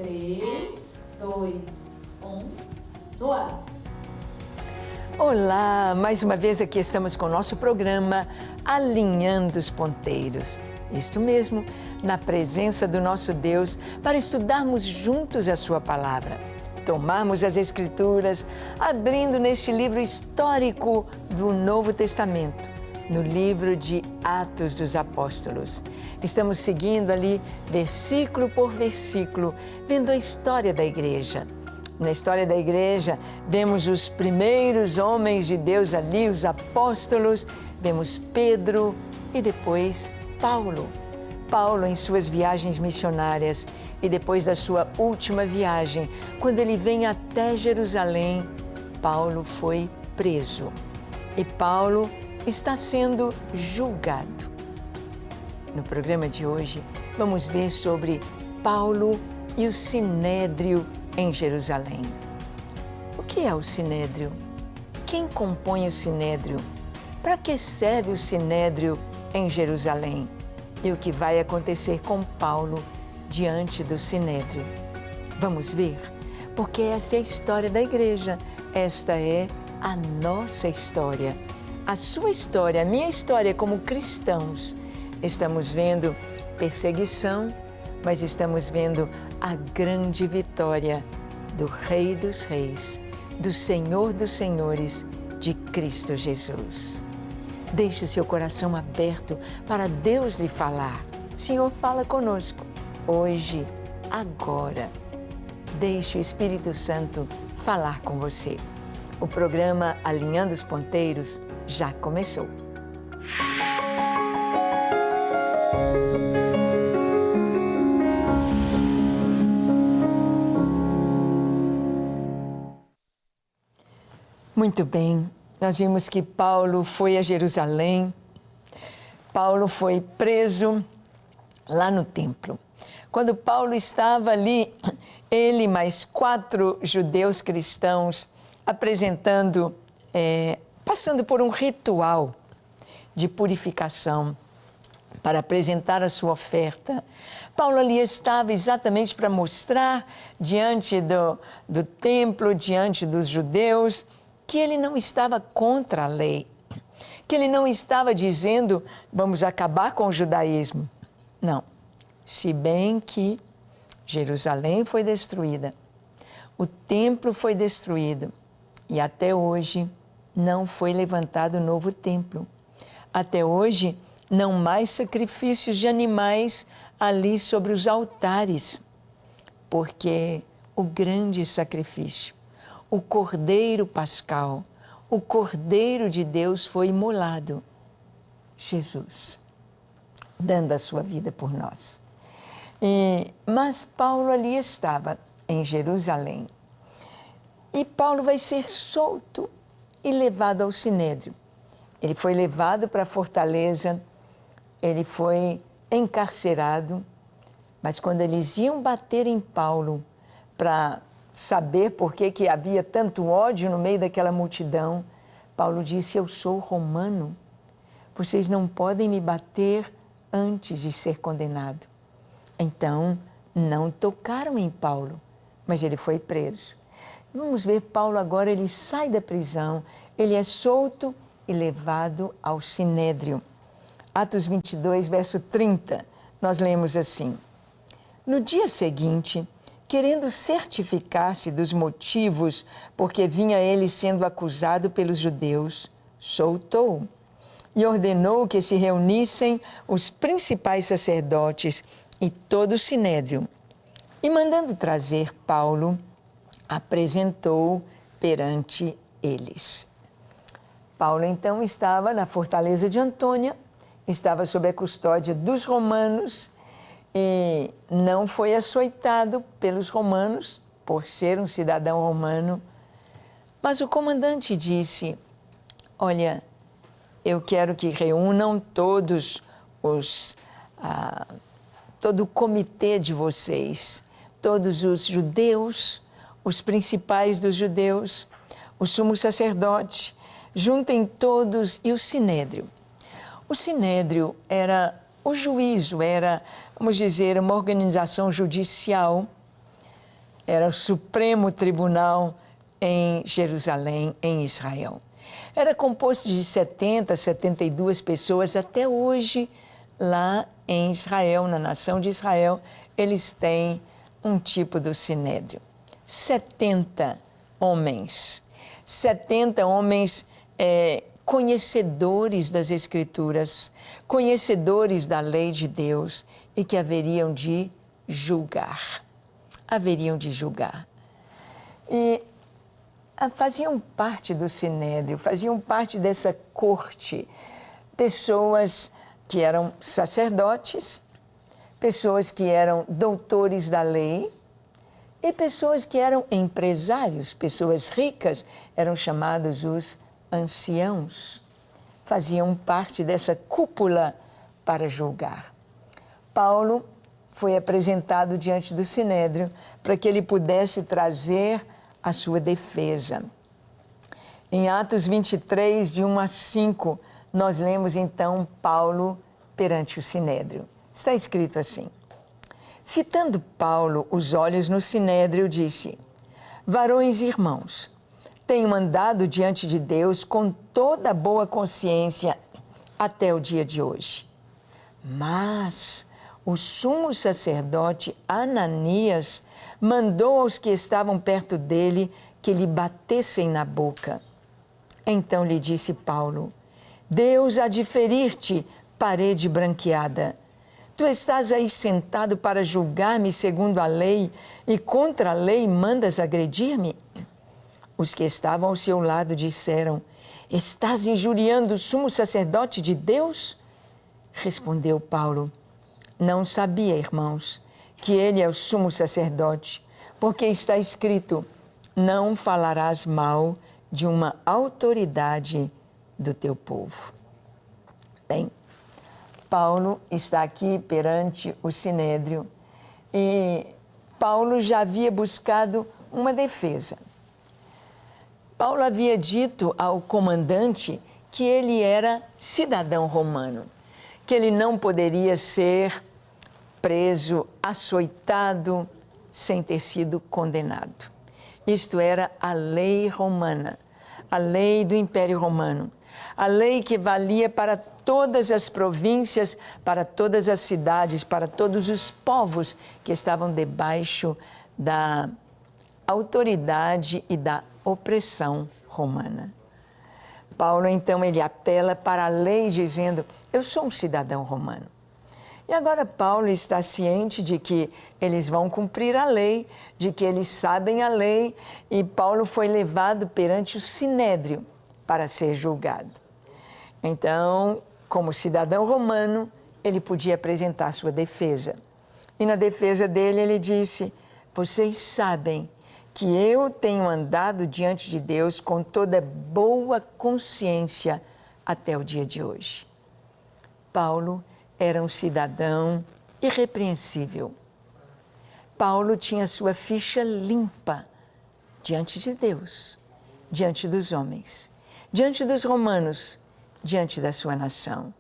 3, 2, 1, no ar. Olá, mais uma vez aqui estamos com o nosso programa Alinhando os Ponteiros. Isto mesmo, na presença do nosso Deus, para estudarmos juntos a sua palavra. Tomarmos as Escrituras, abrindo neste livro histórico do Novo Testamento, no livro de Atos dos Apóstolos. Estamos seguindo ali, versículo por versículo, vendo a história da igreja. Na história da igreja, vemos os primeiros homens de Deus ali, os apóstolos, vemos Pedro e depois Paulo. Paulo em suas viagens missionárias e depois da sua última viagem, quando ele vem até Jerusalém, Paulo foi preso. E Paulo está sendo julgado. No programa de hoje, vamos ver sobre Paulo e o Sinédrio em Jerusalém. O que é o Sinédrio? Quem compõe o Sinédrio? Para que serve o Sinédrio em Jerusalém? E o que vai acontecer com Paulo diante do Sinédrio? Vamos ver? Porque esta é a história da igreja, esta é a nossa história. A sua história, a minha história como cristãos. Estamos vendo perseguição, mas estamos vendo a grande vitória do Rei dos Reis, do Senhor dos Senhores, de Cristo Jesus. Deixe o seu coração aberto para Deus lhe falar. Senhor, fala conosco, hoje, agora. Deixe o Espírito Santo falar com você. O programa Alinhando os Ponteiros já começou. Muito bem, nós vimos que Paulo foi a Jerusalém, Paulo foi preso lá no templo. Quando Paulo estava ali, ele e mais 4 judeus cristãos apresentando, passando por um ritual de purificação para apresentar a sua oferta. Paulo ali estava exatamente para mostrar diante do templo, diante dos judeus, que ele não estava contra a lei, que ele não estava dizendo, vamos acabar com o judaísmo. Não, se bem que Jerusalém foi destruída, o templo foi destruído e até hoje não foi levantado novo templo. Até hoje não mais sacrifícios de animais ali sobre os altares, porque o grande sacrifício, o Cordeiro Pascal, o Cordeiro de Deus foi imolado. Jesus, dando a sua vida por nós. Mas Paulo ali estava, em Jerusalém. E Paulo vai ser solto e levado ao Sinédrio. Ele foi levado para a fortaleza, ele foi encarcerado, mas quando eles iam bater em Paulo para saber por que havia tanto ódio no meio daquela multidão, Paulo disse, eu sou romano, vocês não podem me bater antes de ser condenado. Então, não tocaram em Paulo, mas ele foi preso. Vamos ver Paulo agora, ele sai da prisão, ele é solto e levado ao Sinédrio. Atos 22, verso 30, nós lemos assim, no dia seguinte, querendo certificar-se dos motivos porque vinha ele sendo acusado pelos judeus, soltou e ordenou que se reunissem os principais sacerdotes e todo o sinédrio. E mandando trazer Paulo, apresentou perante eles. Paulo então estava na fortaleza de Antônia, estava sob a custódia dos romanos, e não foi açoitado pelos romanos, por ser um cidadão romano. Mas o comandante disse, olha, eu quero que reúnam todos todo o comitê de vocês, todos os judeus, os principais dos judeus, o sumo sacerdote, juntem todos e o sinédrio. O sinédrio era o juízo, era, vamos dizer, uma organização judicial era o Supremo Tribunal em Jerusalém, em Israel. Era composto de 70, 72 pessoas. Até hoje, lá em Israel, na nação de Israel, eles têm um tipo do sinédrio. 70 homens. 70 homens conhecedores das Escrituras, conhecedores da lei de Deus e que haveriam de julgar. Haveriam de julgar. E faziam parte do sinédrio, faziam parte dessa corte, pessoas que eram sacerdotes, pessoas que eram doutores da lei e pessoas que eram empresários, pessoas ricas, eram chamados os anciãos. Faziam parte dessa cúpula para julgar. Paulo foi apresentado diante do sinédrio para que ele pudesse trazer a sua defesa. Em Atos 23, de 1 a 5, nós lemos então Paulo perante o sinédrio. Está escrito assim: fitando Paulo os olhos no sinédrio, disse: varões e irmãos, tenho andado diante de Deus com toda boa consciência até o dia de hoje. Mas o sumo sacerdote Ananias mandou aos que estavam perto dele que lhe batessem na boca. Então lhe disse Paulo: Deus há de ferir-te, parede branqueada. Tu estás aí sentado para julgar-me segundo a lei e contra a lei mandas agredir-me? Os que estavam ao seu lado disseram: estás injuriando o sumo sacerdote de Deus? Respondeu Paulo: não sabia, irmãos, que ele é o sumo sacerdote, porque está escrito: não falarás mal de uma autoridade do teu povo. Bem, Paulo está aqui perante o sinédrio e Paulo já havia buscado uma defesa. Paulo havia dito ao comandante que ele era cidadão romano, que ele não poderia ser preso, açoitado, sem ter sido condenado. Isto era a lei romana, a lei do Império Romano, a lei que valia para todas as províncias, para todas as cidades, para todos os povos que estavam debaixo da autoridade e da opressão romana. Paulo, então, ele apela para a lei dizendo: eu sou um cidadão romano. E agora Paulo está ciente de que eles vão cumprir a lei, de que eles sabem a lei, e Paulo foi levado perante o sinédrio para ser julgado. Então, como cidadão romano, ele podia apresentar sua defesa. E na defesa dele ele disse: vocês sabem que eu tenho andado diante de Deus com toda boa consciência até o dia de hoje. Paulo era um cidadão irrepreensível. Paulo tinha sua ficha limpa diante de Deus, diante dos homens, diante dos romanos, diante da sua nação,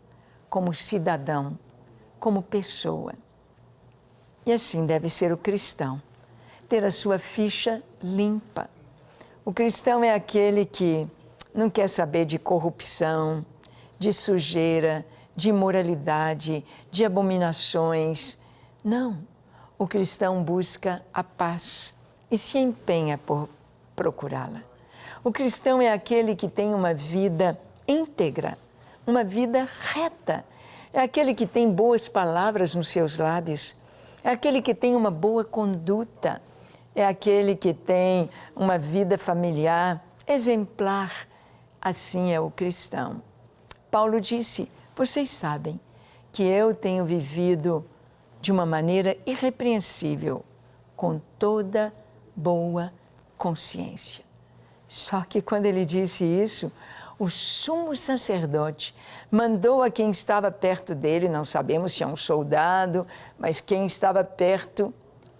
como cidadão, como pessoa. E assim deve ser o cristão, ter a sua ficha limpa. O cristão é aquele que não quer saber de corrupção, de sujeira, de imoralidade, de abominações. Não, o cristão busca a paz e se empenha por procurá-la. O cristão é aquele que tem uma vida íntegra, uma vida reta. É aquele que tem boas palavras nos seus lábios, é aquele que tem uma boa conduta, é aquele que tem uma vida familiar exemplar. Assim é o cristão. Paulo disse: vocês sabem que eu tenho vivido de uma maneira irrepreensível, com toda boa consciência. Só que quando ele disse isso, o sumo sacerdote mandou a quem estava perto dele, não sabemos se é um soldado, mas quem estava perto,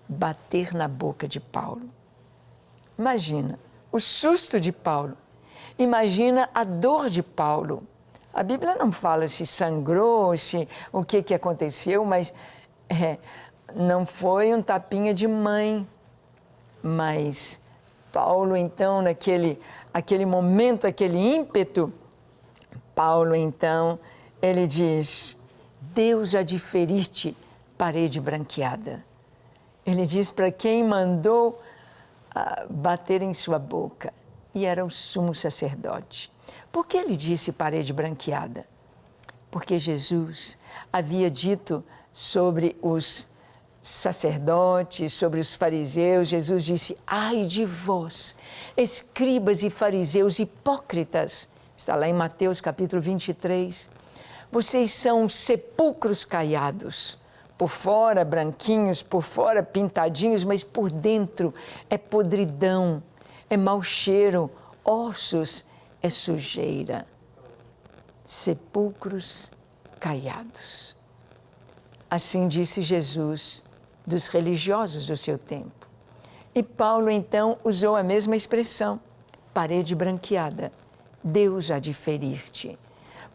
bater na boca de Paulo. Imagina o susto de Paulo, imagina a dor de Paulo. A Bíblia não fala se sangrou, se o que aconteceu, mas não foi um tapinha de mãe. Mas Paulo, então, aquele momento, aquele ímpeto, Paulo, então, ele diz, Deus há de ferir-te, parede branqueada. Ele diz para quem mandou bater em sua boca, e era o sumo sacerdote. Por que ele disse parede branqueada? Porque Jesus havia dito sobre os sacerdotes, sobre os fariseus, Jesus disse, ai de vós, escribas e fariseus hipócritas, está lá em Mateus capítulo 23, vocês são sepulcros caiados, por fora branquinhos, por fora pintadinhos, mas por dentro é podridão, é mau cheiro, ossos, é sujeira. Sepulcros caiados. Assim disse Jesus dos religiosos do seu tempo. E Paulo, então, usou a mesma expressão, parede branqueada. Deus há de ferir-te.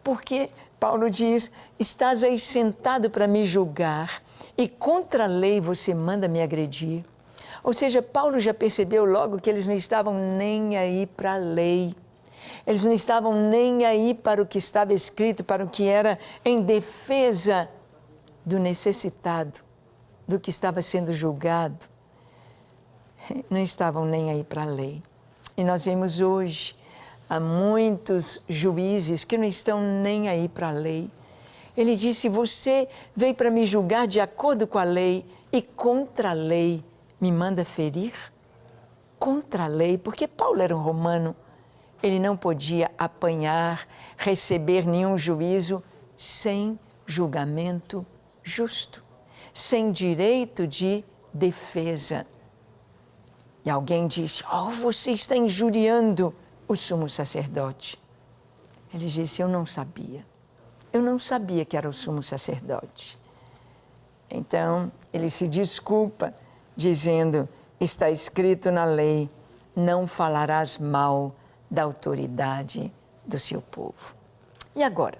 Porque Paulo diz, estás aí sentado para me julgar e contra a lei você manda me agredir. Ou seja, Paulo já percebeu logo que eles não estavam nem aí para a lei. Eles não estavam nem aí para o que estava escrito, para o que era em defesa do necessitado, do que estava sendo julgado. Não estavam nem aí para a lei. E nós vemos hoje há muitos juízes que não estão nem aí para a lei. Ele disse, você veio para me julgar de acordo com a lei e contra a lei me manda ferir? Contra a lei, porque Paulo era um romano. Ele não podia apanhar, receber nenhum juízo sem julgamento justo, sem direito de defesa. E alguém disse, você está injuriando o sumo sacerdote. Ele disse, eu não sabia que era o sumo sacerdote. Então, ele se desculpa, dizendo, está escrito na lei, não falarás mal da autoridade do seu povo. E agora,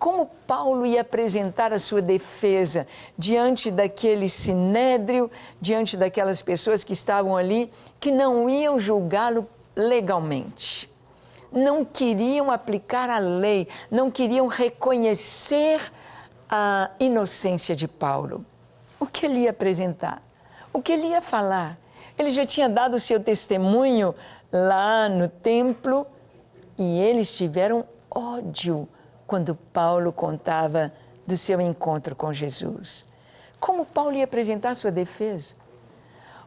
como Paulo ia apresentar a sua defesa diante daquele sinédrio, diante daquelas pessoas que estavam ali, que não iam julgá-lo legalmente, não queriam aplicar a lei, não queriam reconhecer a inocência de Paulo. O que ele ia apresentar? O que ele ia falar? Ele já tinha dado o seu testemunho lá no templo e eles tiveram ódio quando Paulo contava do seu encontro com Jesus. Como Paulo ia apresentar a sua defesa?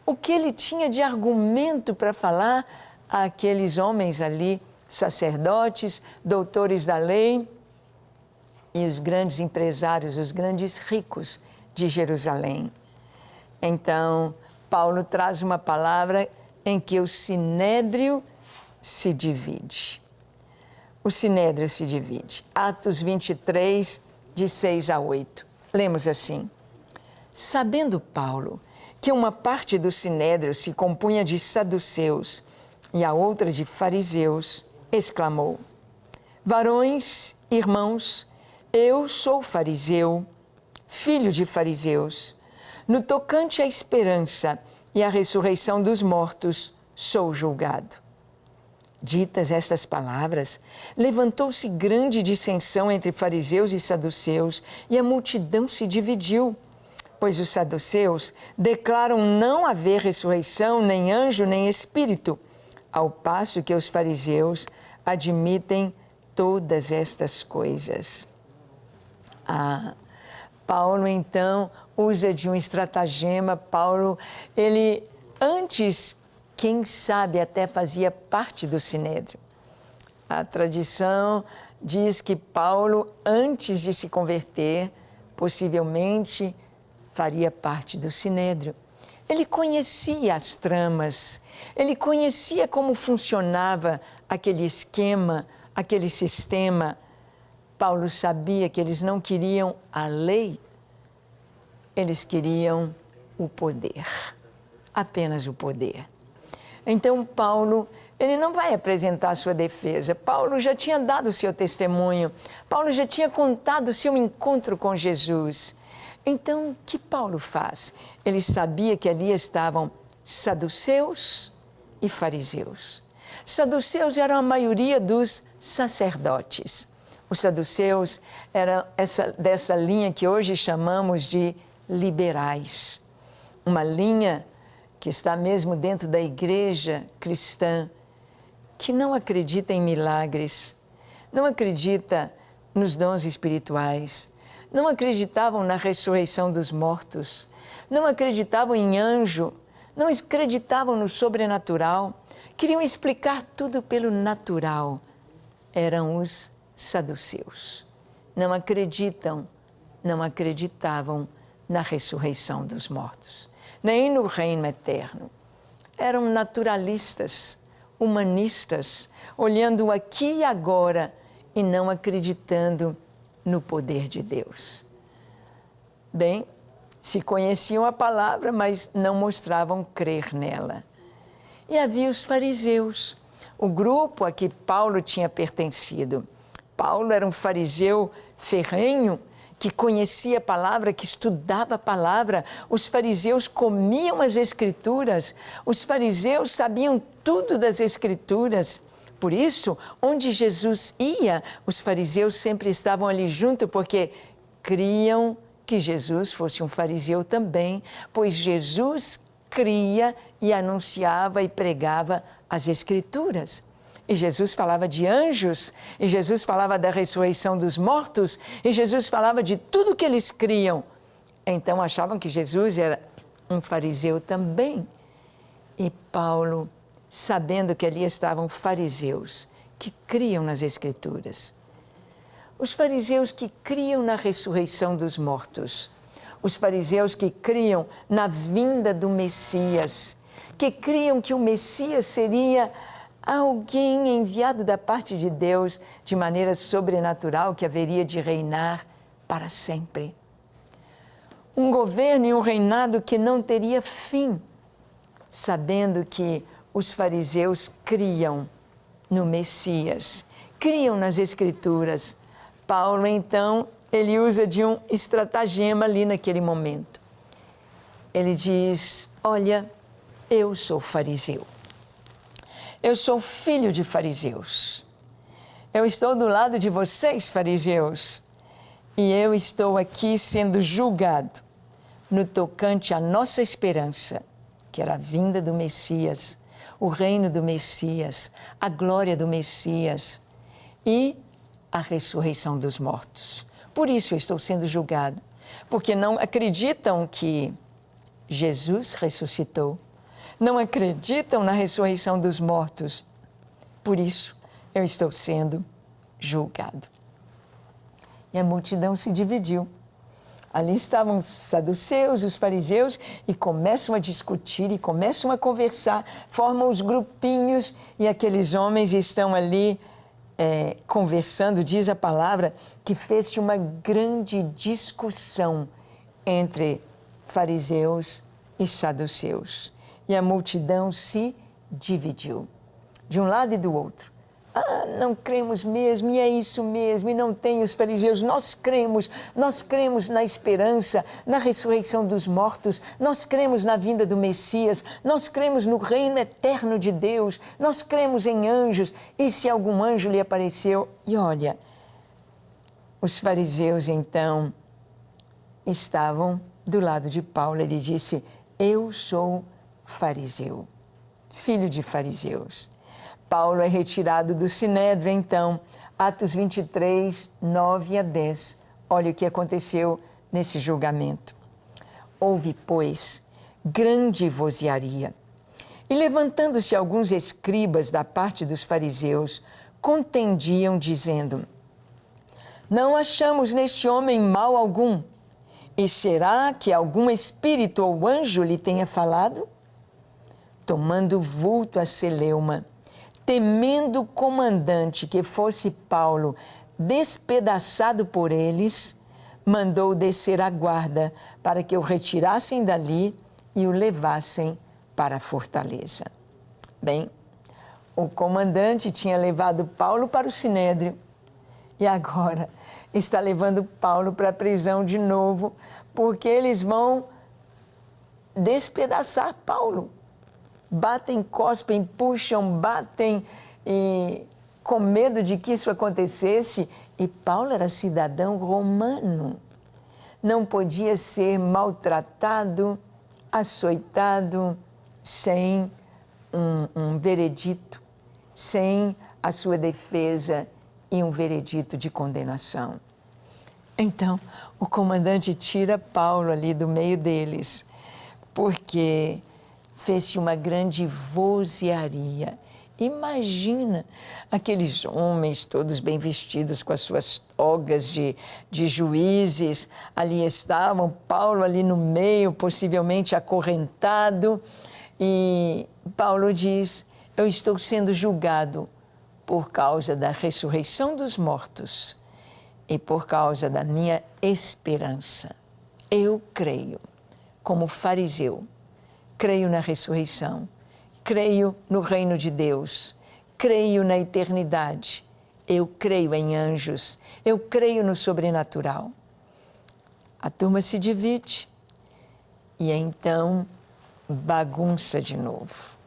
O que ele tinha de argumento para falar àqueles homens ali, sacerdotes, doutores da lei e os grandes empresários, os grandes ricos de Jerusalém? Então, Paulo traz uma palavra em que o sinédrio se divide. O sinédrio se divide. Atos 23, de 6 a 8. Lemos assim. Sabendo Paulo que uma parte do sinédrio se compunha de saduceus e a outra de fariseus, exclamou, varões, irmãos, eu sou fariseu, filho de fariseus. No tocante à esperança e à ressurreição dos mortos, sou julgado. Ditas estas palavras, levantou-se grande dissensão entre fariseus e saduceus, e a multidão se dividiu, pois os saduceus declaram não haver ressurreição, nem anjo, nem espírito, ao passo que os fariseus admitem todas estas coisas. Paulo, então, usa de um estratagema. Paulo, ele antes, quem sabe, até fazia parte do sinédrio. A tradição diz que Paulo, antes de se converter, possivelmente faria parte do sinédrio. Ele conhecia as tramas, ele conhecia como funcionava aquele esquema, aquele sistema. Paulo sabia que eles não queriam a lei, eles queriam o poder, apenas o poder. Então, Paulo, ele não vai apresentar a sua defesa. Paulo já tinha dado o seu testemunho. Paulo já tinha contado o seu encontro com Jesus. Então, o que Paulo faz? Ele sabia que ali estavam saduceus e fariseus. Saduceus eram a maioria dos sacerdotes. Os saduceus eram dessa linha que hoje chamamos de liberais. Uma linha que está mesmo dentro da igreja cristã, que não acredita em milagres, não acredita nos dons espirituais, não acreditavam na ressurreição dos mortos, não acreditavam em anjo, não acreditavam no sobrenatural, queriam explicar tudo pelo natural. Eram os saduceus. Não acreditavam na ressurreição dos mortos, nem no reino eterno. Eram naturalistas, humanistas, olhando aqui e agora e não acreditando no poder de Deus. Bem, se conheciam a palavra, mas não mostravam crer nela. E havia os fariseus, o grupo a que Paulo tinha pertencido. Paulo era um fariseu ferrenho, que conhecia a palavra, que estudava a palavra. Os fariseus comiam as Escrituras, os fariseus sabiam tudo das Escrituras. Por isso, onde Jesus ia, os fariseus sempre estavam ali junto, porque criam que Jesus fosse um fariseu também, pois Jesus cria e anunciava e pregava as Escrituras. E Jesus falava de anjos, e Jesus falava da ressurreição dos mortos, e Jesus falava de tudo que eles criam. Então achavam que Jesus era um fariseu também. E Paulo, sabendo que ali estavam fariseus que criam nas Escrituras, os fariseus que criam na ressurreição dos mortos, os fariseus que criam na vinda do Messias, que criam que o Messias seria alguém enviado da parte de Deus de maneira sobrenatural, que haveria de reinar para sempre. Um governo e um reinado que não teria fim, sabendo que os fariseus criam no Messias, criam nas Escrituras. Paulo, então, ele usa de um estratagema ali naquele momento. Ele diz: olha, eu sou fariseu. Eu sou filho de fariseus. Eu estou do lado de vocês, fariseus, e eu estou aqui sendo julgado no tocante à nossa esperança, que era a vinda do Messias, o reino do Messias, a glória do Messias e a ressurreição dos mortos. Por isso eu estou sendo julgado, porque não acreditam que Jesus ressuscitou, não acreditam na ressurreição dos mortos. Por isso eu estou sendo julgado. E a multidão se dividiu. Ali estavam os saduceus, os fariseus, e começam a discutir e começam a conversar, formam os grupinhos, e aqueles homens estão ali conversando. Diz a palavra que fez-se uma grande discussão entre fariseus e saduceus. E a multidão se dividiu, de um lado e do outro. Ah, não cremos mesmo, e é isso mesmo, e não tem os fariseus. Nós cremos na esperança, na ressurreição dos mortos, nós cremos na vinda do Messias, nós cremos no reino eterno de Deus, nós cremos em anjos, e se algum anjo lhe apareceu? E olha, os fariseus então estavam do lado de Paulo. Ele disse: eu sou fariseu, filho de fariseus. Paulo é retirado do Sinédrio, então, Atos 23, 9 a 10. Olha o que aconteceu nesse julgamento. Houve, pois, grande vozearia. E levantando-se alguns escribas da parte dos fariseus, contendiam, dizendo: não achamos neste homem mal algum. E será que algum espírito ou anjo lhe tenha falado? Tomando vulto a celeuma, temendo o comandante que fosse Paulo despedaçado por eles, mandou descer a guarda para que o retirassem dali e o levassem para a fortaleza. Bem, o comandante tinha levado Paulo para o Sinédrio e agora está levando Paulo para a prisão de novo, porque eles vão despedaçar Paulo. batem, cospem, puxam, batem, e com medo de que isso acontecesse. E Paulo era cidadão romano. Não podia ser maltratado, açoitado, sem um veredito, sem a sua defesa e um veredito de condenação. Então, o comandante tira Paulo ali do meio deles, porque fez-se uma grande vozearia. Imagina aqueles homens todos bem vestidos com as suas togas de juízes, ali estavam, Paulo ali no meio, possivelmente acorrentado, e Paulo diz: eu estou sendo julgado por causa da ressurreição dos mortos e por causa da minha esperança. Eu creio, como fariseu, creio na ressurreição, creio no reino de Deus, creio na eternidade, eu creio em anjos, eu creio no sobrenatural. A turma se divide e então bagunça de novo.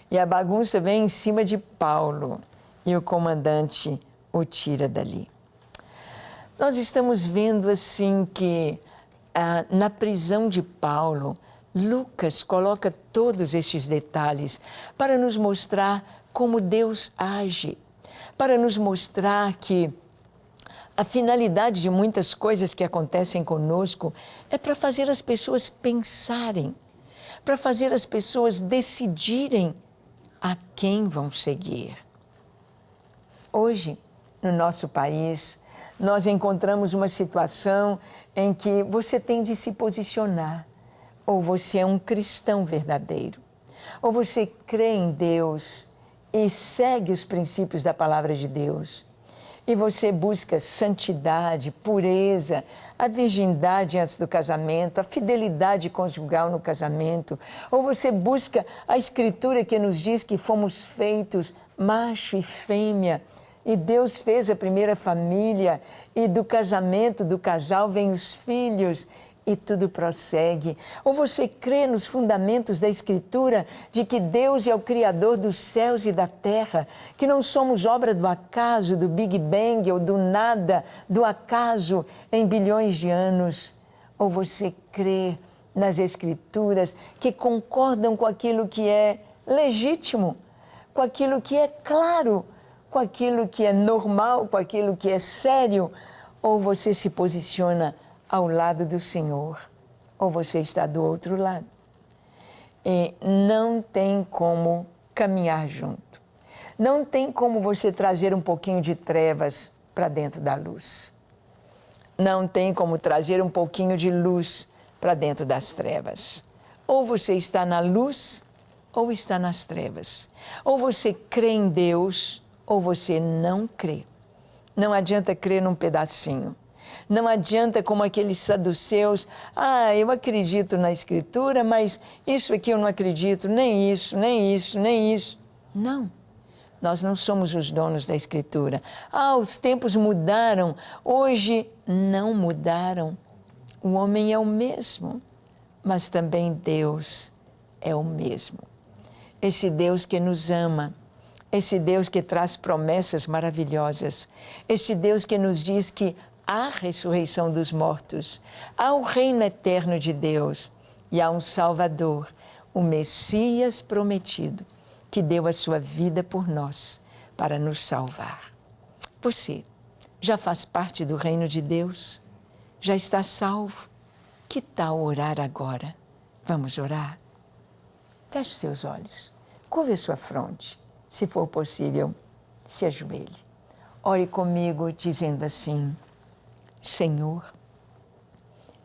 E a bagunça vem em cima de Paulo e o comandante o tira dali. Nós estamos vendo assim que na prisão de Paulo, Lucas coloca todos estes detalhes para nos mostrar como Deus age, para nos mostrar que a finalidade de muitas coisas que acontecem conosco é para fazer as pessoas pensarem, para fazer as pessoas decidirem a quem vão seguir. Hoje, no nosso país, nós encontramos uma situação em que você tem de se posicionar. Ou você é um cristão verdadeiro, ou você crê em Deus e segue os princípios da palavra de Deus, e você busca santidade, pureza, a virgindade antes do casamento, a fidelidade conjugal no casamento, ou você busca a Escritura que nos diz que fomos feitos macho e fêmea, e Deus fez a primeira família, e do casamento, do casal, vêm os filhos, e tudo prossegue. Ou você crê nos fundamentos da Escritura de que Deus é o Criador dos céus e da terra, que não somos obra do acaso, do Big Bang ou do nada, do acaso em bilhões de anos. Ou você crê nas Escrituras que concordam com aquilo que é legítimo, com aquilo que é claro, com aquilo que é normal, com aquilo que é sério. Ou você se posiciona ao lado do Senhor, ou você está do outro lado. E não tem como caminhar junto. Não tem como você trazer um pouquinho de trevas para dentro da luz. Não tem como trazer um pouquinho de luz para dentro das trevas. Ou você está na luz, ou está nas trevas. Ou você crê em Deus, ou você não crê. Não adianta crer num pedacinho. Não adianta como aqueles saduceus, eu acredito na Escritura, mas isso aqui eu não acredito, nem isso, nem isso, nem isso. Não, nós não somos os donos da Escritura. Os tempos mudaram, hoje não mudaram. O homem é o mesmo, mas também Deus é o mesmo. Esse Deus que nos ama, esse Deus que traz promessas maravilhosas, esse Deus que nos diz que há ressurreição dos mortos, há o reino eterno de Deus e há um Salvador, o Messias prometido, que deu a sua vida por nós para nos salvar. Você já faz parte do reino de Deus? Já está salvo? Que tal orar agora? Vamos orar? Feche seus olhos, curve a sua fronte, se for possível, se ajoelhe. Ore comigo dizendo assim: Senhor,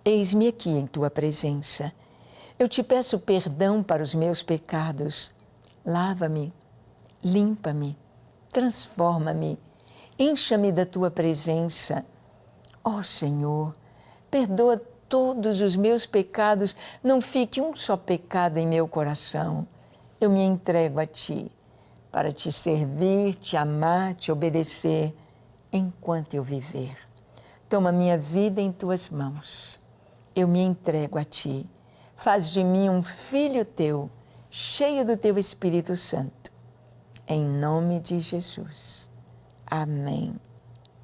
eis-me aqui em Tua presença. Eu te peço perdão para os meus pecados. Lava-me, limpa-me, transforma-me, encha-me da Tua presença. Ó Senhor, perdoa todos os meus pecados, não fique um só pecado em meu coração. Eu me entrego a Ti, para Te servir, Te amar, Te obedecer, enquanto eu viver. Toma minha vida em Tuas mãos. Eu me entrego a Ti. Faz de mim um filho Teu cheio do teu Espírito Santo. Em nome de Jesus. Amém,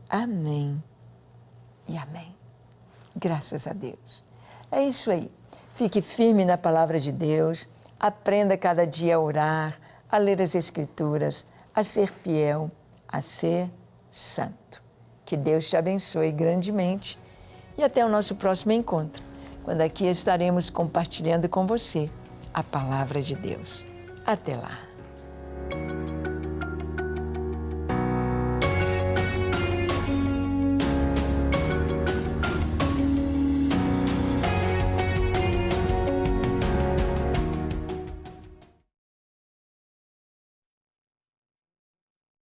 amém e amém. Graças a Deus. É isso aí. Fique firme na palavra de Deus. Aprenda cada dia a orar, a ler as Escrituras, a ser fiel, a ser santo. Que Deus te abençoe grandemente e até o nosso próximo encontro, quando aqui estaremos compartilhando com você a palavra de Deus. Até lá.